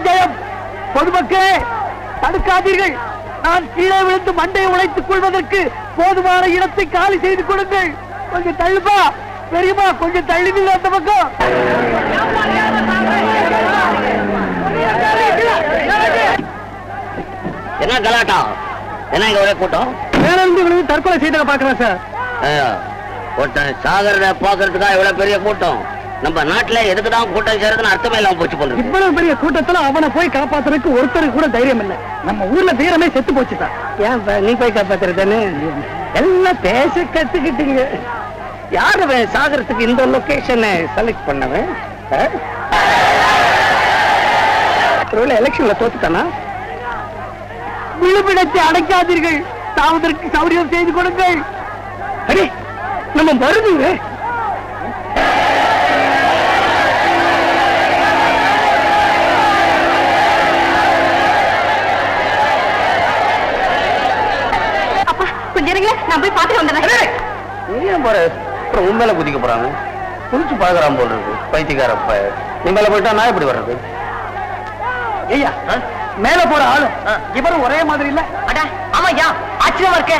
ஜெயம். பொதுமக்களே தடுக்காதீர்கள். நான் கீழே விழுந்து மண்டையை உழைத்துக் கொள்வதற்கு போதுமான இடத்தை காலி செய்து கொடுங்கள். கொஞ்சம் தள்ளுப்பா பெரியமா, கொஞ்சம் தள்ளுவீங்க அந்த பக்கம். என்ன கலாட்டா? என்ன இங்க ஒரே கூட்டம்? வேற இருந்து தற்கொலை செய்த பாக்குறேன் சார். ஒருத்தன் சாகரத பாக்குறதுக்கா இவ்வளவு பெரிய கூட்டம்? நம்ம நாட்டுல எதுக்குதான் கூட்டம் சேருதுன்னு அர்த்தமே இல்லாம போச்சு போல. இவ்வளவு பெரிய கூட்டத்துல அவனை போய் காப்பாத்துறதுக்கு ஒருத்தருக்கு கூட தைரியம் இல்ல. நம்ம ஊர்ல வீரமே செத்து போச்சு சார். ஏன் நீ போய் காப்பாத்துறதுன்னு எல்லாம் பேச கத்துக்கிட்டீங்க. யாரு சாகரத்துக்கு இந்த லொகேஷனை செலக்ட் பண்ணவன்? எலெக்ஷன்ல தோத்துட்டானா? விழுப்பிடத்தை அடைக்காதீர்கள். தாவதற்கு சௌரியம் செய்து கொடுங்கள். அடே நம்ம வருதுங்க. நான் போய் பாத்துட்டு வந்துடுறேன். நீ ஏன் போற? உன் மேல குதிக்க போறாங்க. குதிச்சு பாக்குறான் போல இருக்கு பைத்தியக்காரப்ப. நீ மேல போயிட்டா நான் எப்படி வர்றது? ஐயா மேல போற ஆளு இவரும் ஒரே மாதிரி இல்ல. ஆமாய்யா ஆச்சரியமா இருக்க.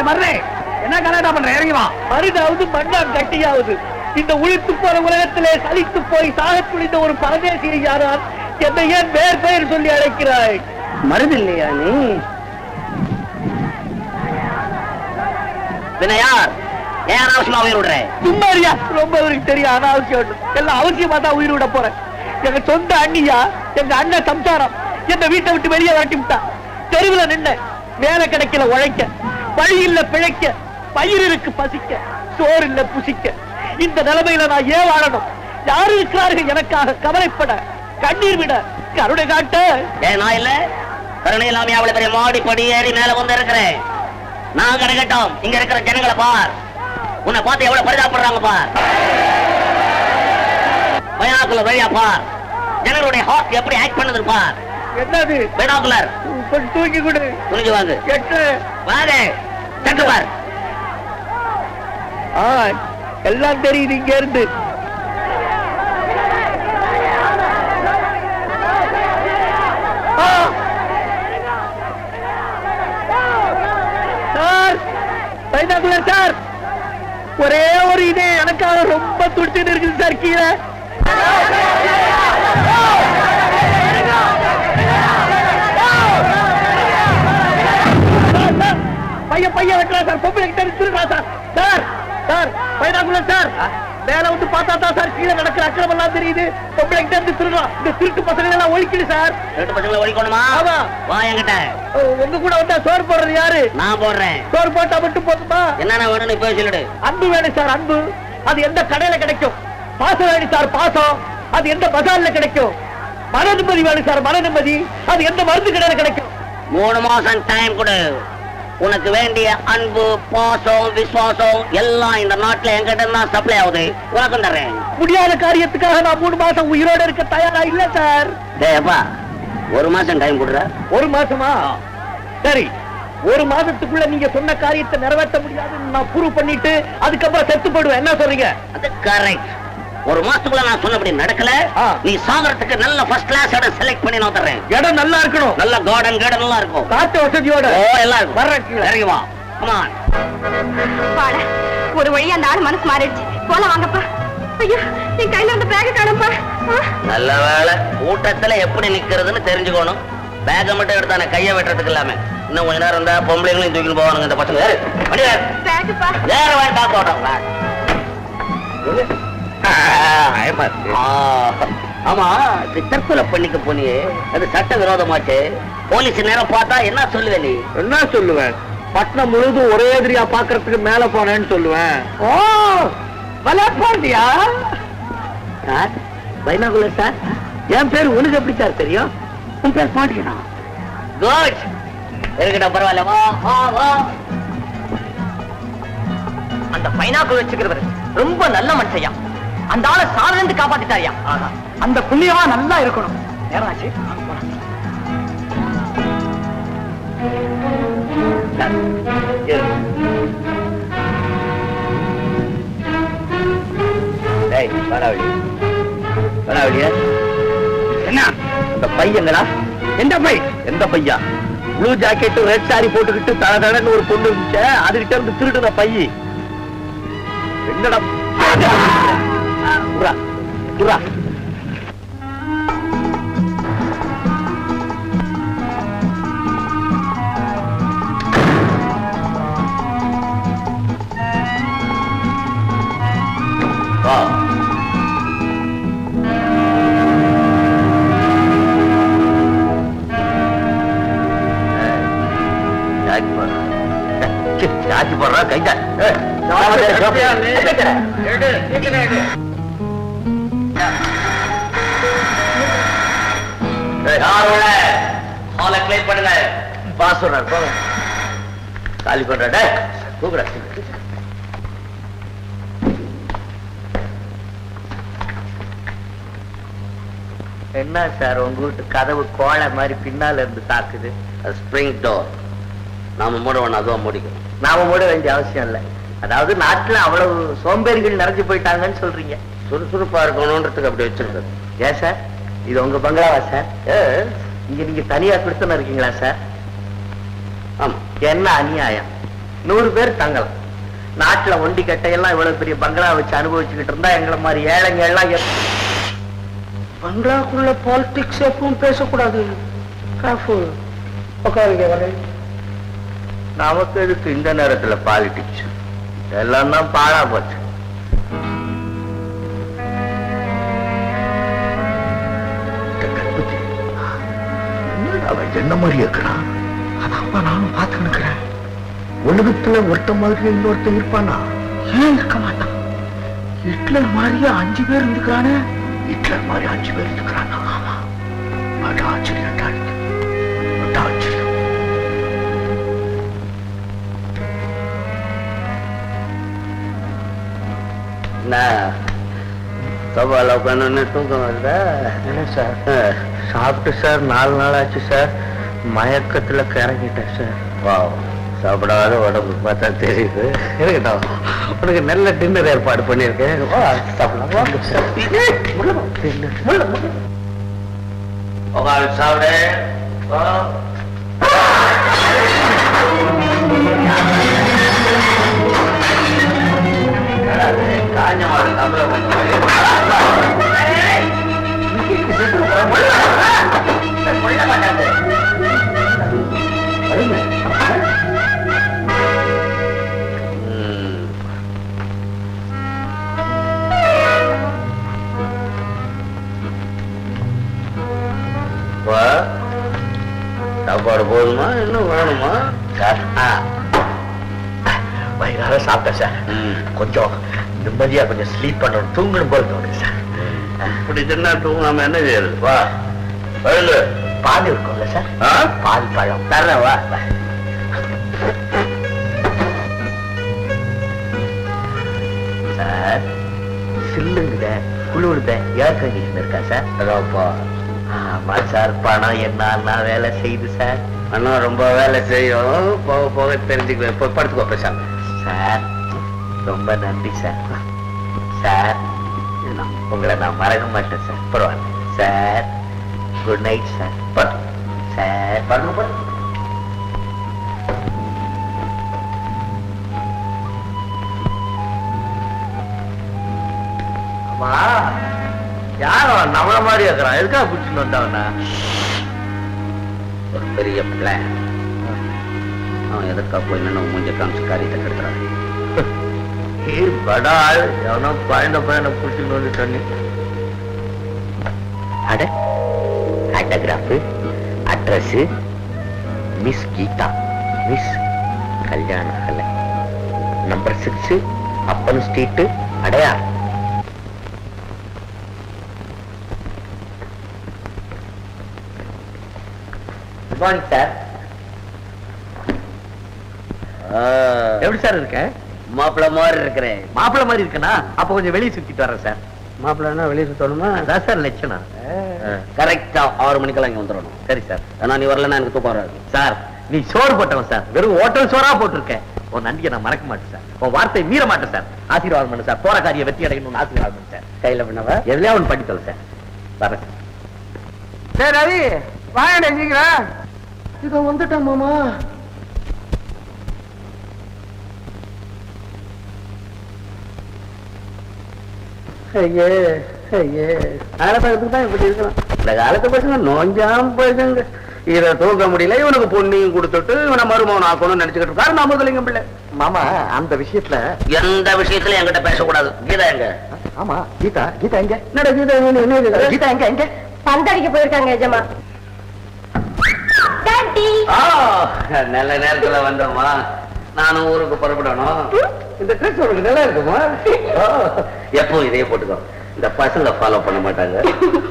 வர்றேன். என்ன கலாட்டா பண்ற? இறங்கி வா. மருதாவது மண்ணான் கட்டியாவது இந்த உழித்து போற உலகத்திலே சலித்து போய் சாக துணிந்த ஒரு பரதேசியை யாரால் என்னை ஏன் வேறு பெயர் சொல்லி அழைக்கிறாய்? மருது இல்லையா நீ? யார் ஏன் அனாவசியமா உயிர் விடுற? சும்மாரியா, ரொம்ப அவருக்கு தெரியும் அனாவசியம். எல்லாம் அவசியமா தான் உயிர் விட போறேன். எங்க சொந்த அண்ணியா, எங்க அண்ணன் சம்சாரம் எங்க வீட்டை விட்டு வெளியே வரட்டி விட்டா. தெருவுல நின்ன வேலை கிடைக்கல உழைக்க, வழி இல்ல பிழைக்க, பயிர் இருக்கு பசிக்க, சோறு இல்ல புசிக்க. இந்த நிலைமையில நான் ஏன் வாழணும்? யாரு இருக்கிறார்கள் எனக்காக கவலைப்பட, கண்ணீர் விட, கருணை காட்ட? ஏன் நான் இல்ல? கருணை இல்லாம அவ்வளவு பெரிய மாடி படி ஏறி மேல வந்து இருக்கிறேன். நான் கிடைக்கட்டும். இங்க இருக்கிற ஜனங்களை பார். உன்னை பார்த்து எவ்வளவு பரிதாபப்படுறாங்க பார். பைனாகுலர் வழியா பார். ஜனங்களுடைய ஹார்ட் எப்படி ஆக்ட் பண்ணுது பார். என்னது பைனாகுலர்? கொஞ்சம் தூக்கி கொடு. துணிஞ்சு வாங்க. எட்டு வாங்க. சென்று பார். எல்லாம் தெரியுது இங்க இருந்து. பைனாகுலர் சார், ஒரே ஒரு இதே எனக்காக ரொம்ப துடிச்சுட்டு இருக்குது சார். கீழே பையன் வெட்டுறா சார். பொம்பளை கிட்ட திருடுறா sir. Sir sir binocular sir, மேல வந்து பார்த்தா தான் சார் கீழே நடக்கிற அக்கிரமம் எல்லாம் தெரியுது. பொம்பளை கிட்ட இருந்து திருடுறான். இந்த திருட்டு பசங்களை எல்லாம் ஒழிக்கிடு சார். திருட்டு பசங்களை ஒழிக்கணுமா? வா என்கிட்ட. உங்க கூட வந்தா சோறு போடுறது யாரு? நான் போடுறேன். சோறு போட்டா மட்டும் போதுமா? என்னென்ன வேணும்னு இப்ப சொல்லிடு. அன்பு வேணும் சார். அன்பு அது எந்த கடையில கிடைக்கும்? பாசம் வேணும் சார். பாசம் அது எந்த பஜார்ல கிடைக்கும்? மன நிம்மதி வேணும் சார். மன நிம்மதி அது எந்த மருந்து கடையில கிடைக்கும்? 3 மாசம் டைம் கொடு. உனக்கு வேண்டிய அன்பு, பாசம், விசுவாசம் எல்லாம் இந்த நாட்டுல எங்கிட்ட தான் சப்ளை ஆகுது. உனக்கு தர்றேன். முடியாத காரியத்துக்காக நான் 3 மாசம் உயிரோட இருக்க தயாரா இல்ல சார். டேப்பா 1 மாசம் டைம் கொடுற. 1 மாசமா? சரி, 1 மாசத்துக்குள்ள நீங்க சொன்ன காரியத்தை நிறைவேற்ற முடியாதுன்னு நான் ப்ரூவ் பண்ணிட்டு அதுக்கப்புறம் செத்து போடுவேன். என்ன சொல்றீங்க? அது கரெக்ட். 1 மாசத்துக்குள்ள நான் சொன்னபடி நடக்கல, நீ சாகரத்துக்கு நல்ல ஃபர்ஸ்ட் கிளாஸ் இடம் செலக்ட் பண்ணி நான் தர்றேன். இடம் நல்லா இருக்கணும். நல்ல கார்டன் நல்லா இருக்கும். காட்டு வசதியோட எல்லாம் இருக்கும். இறங்கி வா. Come on. வாடா. ஒரு வழி அந்த ஆள் மனசு மாறிடுச்சு. போலாம் வாங்கப்பா. ஐயோ என் கையில அந்த பேக் காணோம்ப்பா. நல்ல வேளை. கூட்டத்துல எப்படி நிக்கிறதுன்னு தெரிஞ்சுக்கணும். பேக மட்டும் எடுத்தானே கையை வெட்டுறதுக்கு இல்லாம. இன்னும் கொஞ்ச நேரம் இருந்தா பொம்பளைங்களையும் தூக்கிட்டு போவானுங்க இந்த பசங்க. பேக்குப்பா. வேற வேண்டாம் போட்டோம். ஆமா, தற்கொலை பண்ணிக்க போனியே, அது சட்ட விரோதமாச்சு. போலீஸ் நேரம் பார்த்தா என்ன சொல்லுவ நீ? என்ன சொல்லுவேன்? பட்டணம் முழுதும் ஒரே எதிரியா பாக்குறதுக்கு மேல போனேன்னு சொல்லுவேன். ஓ வளர்ப்பாண்டியா சார்? பைனாகுலர் சார், என் பேர் உனக்கு எப்படி சார் தெரியும்? உன் பேர் பாண்டியனா? குட். இருக்கட்டும், பரவாயில்ல. வா வா வா. அந்த பைனாகுலர் வச்சுக்கிறவர் ரொம்ப நல்ல மனுஷையா. அந்த ஆளை சால இருந்து காப்பாத்திட்டாரியா. அந்த புண்ணியமா நல்லா இருக்கணும். நேராச்சு. என்ன அந்த பையங்களா? எந்த பை? எந்த பையா? ப்ளூ ஜாக்கெட் ரெட் சாரி போட்டுக்கிட்டு தடன்னு ஒரு பொண்ணு இருந்துச்சு, அதுகிட்ட இருந்து திருடுன பையி. என்னடா? குர்ரா, குர்ரா. சாட்சி போடுறா கைதா. பண்ணுங்க. பாஸ் சொல்றாரு போங்க. காலி பண்ற கூப்பிட. என்ன சார் உங்க வீட்டு கதவு கோழை மாதிரி பின்னால இருந்து தாக்குது? Spring door. நாம மூட வேணும், அதுவும் மூடிக்கணும். நாம மூட வேண்டிய அவசியம் இல்லை. அதாவது நாட்டுல அவ்வளவு சோம்பேறிகள் நிறைஞ்சு போயிட்டாங்கன்னு சொல்றீங்க. சுறுசுறுப்பா இருக்கணும்ன்றதுக்கு அப்படி வச்சிருக்காரு. ஏன் சார் இது உங்க பங்களாவா சார்? இங்க நீங்க தனியா கொடுத்துன்னு இருக்கீங்களா சார்? ஆமா. என்ன அநியாயம்! 100 பேர் தங்கலாம். நாட்டுல ஒண்டி கட்டையெல்லாம் இவ்வளவு பெரிய பங்களா வச்சு அனுபவிச்சுக்கிட்டு இருந்தா எங்களை மாதிரி ஏழைங்க எல்லாம் பங்களாக்குள்ள பாலிடிக்ஸ் எப்பவும் பேசக்கூடாது. நமக்கு எதுக்கு இந்த நேரத்துல பாலிடிக்ஸ்? எல்லாம் தான் பாழா போச்சு. அவன் என்ன மாதிரி இருக்கிறான்? அதான் நானும் பார்த்து நினைக்கிறேன். உலகத்துல ஒருத்த மாதிரி இன்னொருத்த இருப்பானா? ஏன் இருக்க மாட்டான்? ஹிட்லர் மாதிரியே 5 பேர் இருக்கிறானே. ஹிட்லர் மாதிரி 5 பேர் இருக்கிறானா? ஆமா. ஆச்சரியம் ஆச்சரியம். சவால உட்காந்து தூக்கம் வருதா? இல்லை சார், சாப்பிட்டு சார் 4 நாள் ஆச்சு சார். மயக்கத்துல கிறங்கிட்டேன் சார். வா, சாப்பிடாத உடம்பு பார்த்தா தெரியுது. இருக்கட்டும், உனக்கு நல்ல டின்னர் ஏற்பாடு பண்ணியிருக்கேன். சாப்பிடு. காஞ்ச மாடு சாப்பாடு போதுமா, இன்னும் வேணுமா? வயிறார சாப்பிட்டேன் சார். கொஞ்சம் நிம்மதியா கொஞ்சம் ஸ்லீப் பண்ணணும், தூங்கணும் போல தோணுது சார். இப்படி தின்னா தூங்காம என்ன செய்யறது? வா, பால் இருக்கும்ல சார்? பால் பழம் தர்றேன், வா. சார் சில்லுங்குத குளிர்த ஏர் கண்டிஷன் இருக்கா சார்? அதாப்பா. ஆமா சார், பணம் என்ன வேலை செய்யுது சார்? பணம் ரொம்ப வேலை செய்யும், போக போக தெரிஞ்சுக்குவேன். இப்போ படுத்துக்கோ பேசாம. சார் ரொம்ப நன்றி சார். சார் உங்களை நான் மறக்க மாட்டேன் சார். பரவாயில்ல sir. Good night sir. Sir பாருங்க. அம்மா, யாரும் நம்மள மாதிரி இருக்கிறான்? எதுக்காக பிடிச்சுன்னு வந்தவனா? ஒரு பெரிய பிளான். அவன் எதுக்காக போய் நின்று மூஞ்ச காமிச்சு காரியத்தை கெடுக்கிறான். படால் எவனோ பழந்த பையனை பிடிச்சுன்னு வந்து சொன்னி. அட autograph, address miss Geetha, miss Kalyana Kalai, number 6 Appan street, Adyar. Good morning sir. எப்படி சார் இருக்க? மாப்பிள்ள மாதிரி இருக்கிறேன். மாப்பிள்ள மாதிரி இருக்கனா? அப்ப கொஞ்சம் வெளியே சுத்திட்டு வரேன் சார். மாப்பிள்ளனா வெளியே சுத்தணுமா? அதான் சார் லட்சணம். கரெக்டா 6 மணிக்கெல்லாம் இங்க வந்துடணும். சரி சார். ஆனா நீ வரலன்னா எனக்கு தூக்கம் வராது சார். நீ சோறு போட்டவன் சார், வெறும் ஹோட்டல் சோறா போட்டிருக்கேன். உன் நன்றியை நான் மறக்க மாட்டேன் சார். உன் வார்த்தை மீற மாட்டேன் சார். ஆசீர்வாதம் பண்ணு சார். போற காரியம் வெற்றி அடையணும்னு ஆசீர்வாதம் பண்ணு சார். கையில பண்ணவ எதுலயா ஒன்று பண்ணி தொலை சார். வரேன். சரி ரவி வாங்க சீக்கிரம். இத வந்துட்டேன் மாமா. ஐயே ஐயே காலப்பழத்துக்கு தான் இப்படி இருக்கலாம். இந்த காலத்து பசங்க நோஞ்சாம பசங்க. இதை தூக்க முடியல. இவனுக்கு பொண்ணையும் கொடுத்துட்டு இவனை மருமகன் ஆக்கணும்னு நினைச்சுக்கிட்டு இருக்காரு நாமதலிங்கம் பிள்ளை. மாமா அந்த விஷயத்துல எந்த விஷயத்துல என்கிட்ட பேசக்கூடாது. கீதா எங்க? ஆமா கீதா கீதா எங்க? என்னடா கீதா என்ன கீதா எங்க எங்க? பந்தடிக்க போயிருக்காங்க எஜமா. டாடி நல்ல நேரத்துல வந்தோமா. நானும் ஊருக்கு புறப்படணும். இந்த ட்ரெஸ் உனக்கு நல்லா இருக்குமா? எப்போ இதையே போட்டுக்கோ. இந்த பசங்க ஃபாலோ பண்ண மாட்டாங்க.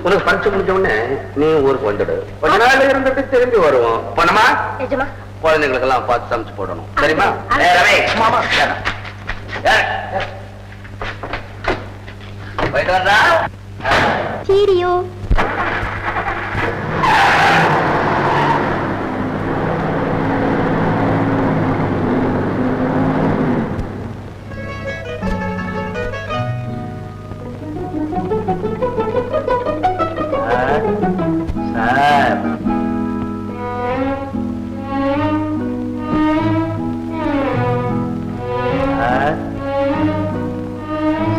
உனக்கு பரிசு முடிஞ்ச உடனே நீ ஊருக்கு வந்துடு. கொஞ்ச நாள் இருந்துட்டு திரும்பி வருவோம். பண்ணமா எஜமா குழந்தைங்களுக்கு எல்லாம் பார்த்து சமைச்சு போடணும். சரிமா? மாமா போயிட்டு வர்றா. சீரியோ சார்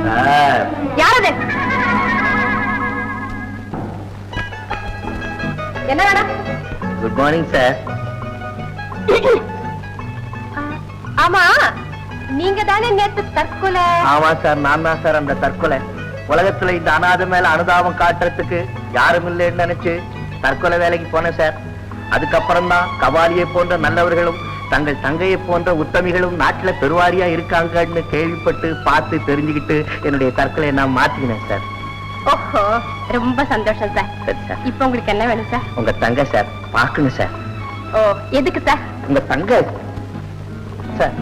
சார் யாரது? என்ன வேணும்? Good morning sir. ஆமா நீங்க தானே நேத்து தற்கொலை? ஆமா சார், நான் தான் சார் அந்த தற்கொலை. உலகத்துல இந்த அனாதை மேல அனுதாபம் காட்டுறதுக்கு யாரும் இல்லைன்னு நினைச்சு தற்கொலை வேலைக்கு போனேன் சார். அதுக்கப்புறம் தான் கபாலியை போன்ற நல்லவர்களும் தங்கள் தங்கையை போன்ற உத்தமிகளும் நாட்டுல பெருவாரியா இருக்காங்கன்னு கேள்விப்பட்டு பார்த்து தெரிஞ்சுக்கிட்டு என்னுடைய தற்கொலையை நான் மாத்திக்கினேன் சார். ஓஹோ ரொம்ப சந்தோஷம் சார். சரி சார். இப்ப உங்களுக்கு என்ன வேணும் சார்? உங்க தங்கை சார் பாக்கணும் சார். ஓ எதுக்கு சார்? உங்க தங்கை சார்.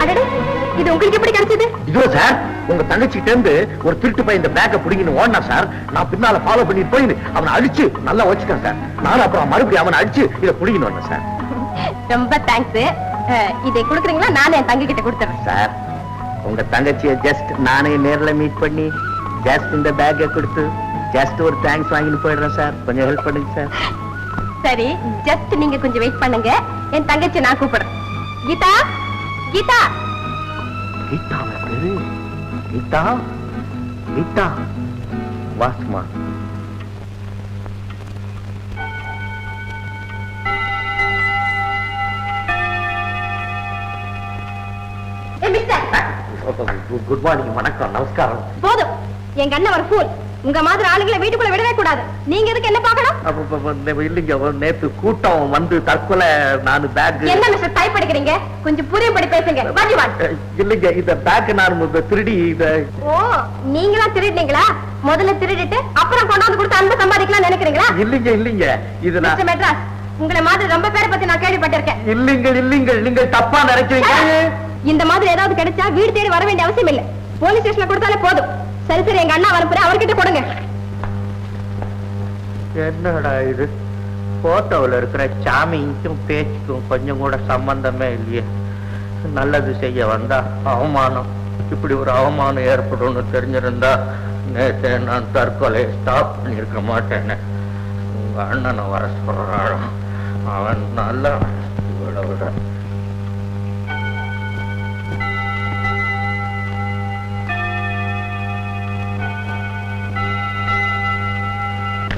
அடடே இது உங்களுக்கு எப்படி கிடைச்சது? இதோ சார் உங்க தங்கச்சிட்ட இருந்து ஒரு திருட்டு பையன் இந்த பேக்கை பிடிங்கன்னு ஓடினா சார். நான் பின்னால ஃபாலோ பண்ணி போய் அவனை அடிச்சு நல்லா வச்சுட்டேன் சார். நானும் அப்புறம் மறுபடியும் அவனை அடிச்சு இதை பிடிங்கன்னு வந்தேன் சார். ரொம்ப தேங்க்ஸ். இதை கொடுக்குறீங்களா? நானே என் தங்கை கிட்ட கொடுத்துறேன் சார். உங்க தங்கச்சியை ஜஸ்ட் நானே நேர்ல மீட் பண்ணி ஜஸ்ட் இந்த பேக்கை கொடுத்து ஜஸ்ட் ஒரு தேங்க்ஸ் வாங்கிட்டு போயிடுறேன் சார். கொஞ்சம் ஹெல்ப் பண்ணுங்க சார். சரி ஜஸ்ட் நீங்க கொஞ்சம் வெயிட் பண்ணுங்க. என் தங்கச்சி நான் கூப்பிடுறேன். கீதா கீதா கீதாவை பேரு கீதா. கீதா வாஸ்மா. Good morning. வணக்கம் நமஸ்காரம். போதும். எங்க அண்ணன் ஒரு ஃபூல். உங்க மாதிரி ஆளுங்களை வீட்டுக்குள்ள விடவே கூடாது. நீங்க எதுக்கு என்ன பார்க்கணும்? இல்லைங்க நேத்து கூட்டம் வந்து தற்கொலை. நான் பேக் என்ன மிஸ்டர் டைப் படிக்கிறீங்க? கொஞ்சம் புரியபடி பேசுங்க. What you want? இல்லைங்க இந்த பேக் நான் திருடி ஓ நீங்களா திருடினீங்களா? முதல்ல திருடிட்டு அப்புறம் கொண்டாந்து கொடுத்து அன்பு சம்பாதிக்கலாம் நினைக்கிறீங்களா? இல்லைங்க இல்லைங்க இது நான் மிஸ்டர் மெட்ராஸ் உங்களை மாதிரி ரொம்ப பேரை பத்தி நான் கேள்விப்பட்டிருக்கேன். இல்லைங்க நீங்கள் தப்பா நினைக்கிறீங்க. இந்த மாதிரி ஏதாவது கிடைச்சா வீடு தேடி வர வேண்டிய அவசியம் இல்லை. போலீஸ் ஸ்டேஷன்ல கொடுத்தாலே போதும். சரி சரி எங்க அண்ணா அனுப்புறேன். அவர்கிட்ட கொடுங்க. என்னடா இது போட்டோவில் இருக்கிற சாமிக்கும் பேச்சுக்கும் கொஞ்சம் கூட சம்பந்தமே இல்லையே. நல்லது செய்ய வந்தா அவமானம். இப்படி ஒரு அவமானம் ஏற்படும்னு தெரிஞ்சிருந்தா நேற்று நான் தற்கொலை ஸ்டாப் பண்ணியிருக்க மாட்டேன்னு. உங்க அண்ணனை வர சொல்றான். அவன் நல்ல விட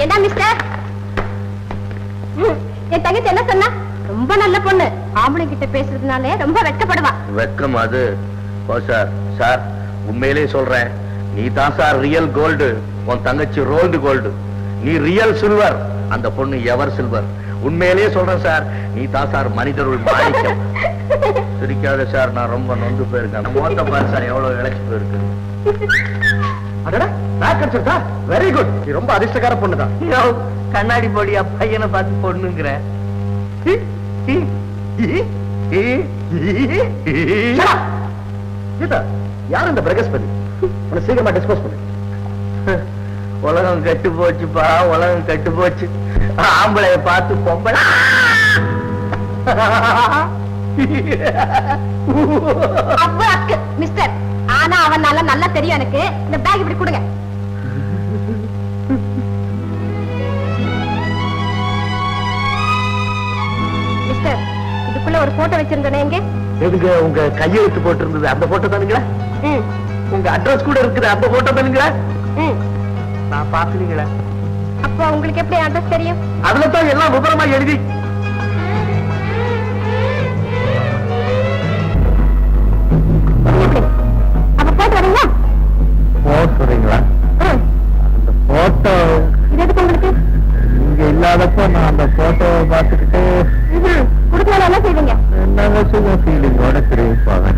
என்ன மிஸ்டர்? என் தங்கச்சி என்ன சொன்னா? ரொம்ப நல்ல பொண்ணு. ஆம்பளை கிட்ட பேசுறதுனாலே ரொம்ப வெட்கப்படுவா. வெட்கம் அது. ஓ சார் சார் உண்மையிலே சொல்றேன். நீ தான் சார் ரியல் கோல்டு. உன் தங்கச்சி ரோல்டு கோல்டு. நீ ரியல் சில்வர். அந்த பொண்ணு எவர் சில்வர். உண்மையிலே சொல்றேன் சார். நீ தான் சார் மனிதருள் மாணிக்கம். சிரிக்காத சார். நான் ரொம்ப நொந்து போயிருக்கேன். மோத்த பாரு சார் எவ்வளவு இழைச்சு போயிருக்கு. Very good. நீ ரொம்ப அதிர்ஷ்டக்கார பொண்ணுதான். கண்ணாடி போடியா பையனை பார்த்து பொண்ணுங்கிற. யார் இந்த பிரகஸ்பதி? உன்னை சீக்கிரமா டிஸ்போஸ் பண்ணு. உலகம் கெட்டு போச்சுப்பா. உலகம் கெட்டு போச்சு. ஆம்பளைய பார்த்து பொம்பளை அக்கு மிஸ்டர், ஆனா அவன் நல்லா தெரியும் எனக்கு. இந்த பேக் இப்படி கொடுங்க. மிஸ்டர், இதுக்குள்ள ஒரு போட்டோ வச்சிருந்தேனே எங்க? எதுங்க உங்க கையெழுத்து போட்டு இருந்தது அந்த போட்டோ தானுங்களா? உங்க அட்ரஸ் கூட இருக்குது அந்த போட்டோ தானுங்களா? நான் பாத்துலீங்களா? அப்போ உங்களுக்கு எப்படி அட்ரஸ் தெரியும்? அதுலதான் எல்லாம் விவரமா எழுதி. அப்ப போட்டு வரீங்களா? போட்டுறீங்களா? அந்த போட்டோ இது எதுக்கு உங்களுக்கு? இங்க இல்லாதப்போ நான் அந்த போட்டோவை பார்த்துக்கிட்டு கொடுக்கல என்ன செய்வீங்க? என்ன ஃபீலிங்கோட தெரிவிப்பாங்க.